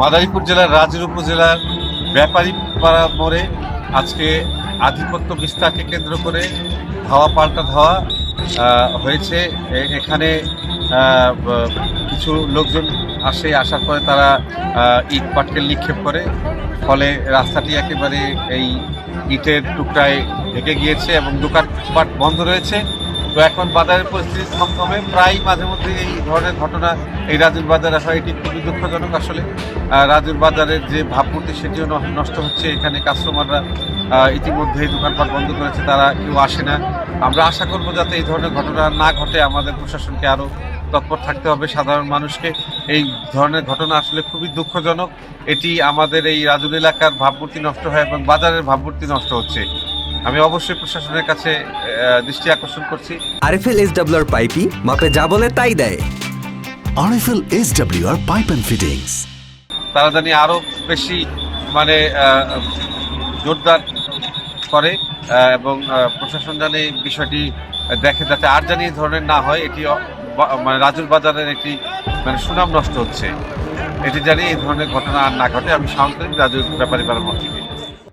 মাদারীপুর জেলার রাজুর উপজেলার ব্যাপারীপাড়া মোড়ে আজকে আধিপত্য বিস্তারকে কেন্দ্র করে ধাওয়া পাল্টা ধাওয়া হয়েছে। এখানে কিছু লোকজন আসার পরে তারা ইট পাটকেল নিক্ষেপ করে, ফলে রাস্তাটি একেবারে এই ইটের টুকরায় ঢেকে গিয়েছে এবং দোকানপাট বন্ধ রয়েছে। তো এখন বাজারের পরিস্থিতি থমথমে, প্রায় মাঝে মধ্যে এই ধরনের ঘটনা এই রাজুর বাজারে হয়। এটি খুবই দুঃখজনক। আসলে রাজুর বাজারের যে ভাবমূর্তি সেটিও নষ্ট হচ্ছে। এখানে কাস্টমাররা ইতিমধ্যেই দোকানপাট বন্ধ করেছে, তারা কেউ আসে না। আমরা আশা করব যাতে এই ধরনের ঘটনা না ঘটে। আমাদের প্রশাসনকে আরও তৎপর থাকতে হবে। সাধারণ মানুষকে এই ধরনের ঘটনা আসলে খুবই দুঃখজনক। এটি আমাদের এই রাজুর এলাকার ভাবমূর্তি নষ্ট হয় এবং বাজারের ভাবমূর্তি নষ্ট হচ্ছে। আমি অবশ্যই প্রশাসনের কাছে দৃষ্টি আকর্ষণ করছি। আরএফএল এসডব্লিউআর পাইপি মাপে যা বলে তাই দেয়। RFL SWR pipe and fittings. তারা জানি আরো বেশি জোরদার করে এবং প্রশাসন জানি বিষয়টি দেখে যাতে আর জানি এই ধরনের না হয়। এটি রাজুর বাজারের একটি সুনাম নষ্ট হচ্ছে। এটি জানি এই ধরনের ঘটনা আর না ঘটে। আমি সাংবাদিক রাজুর ব্যাপারীপাড়া মোড় থেকে।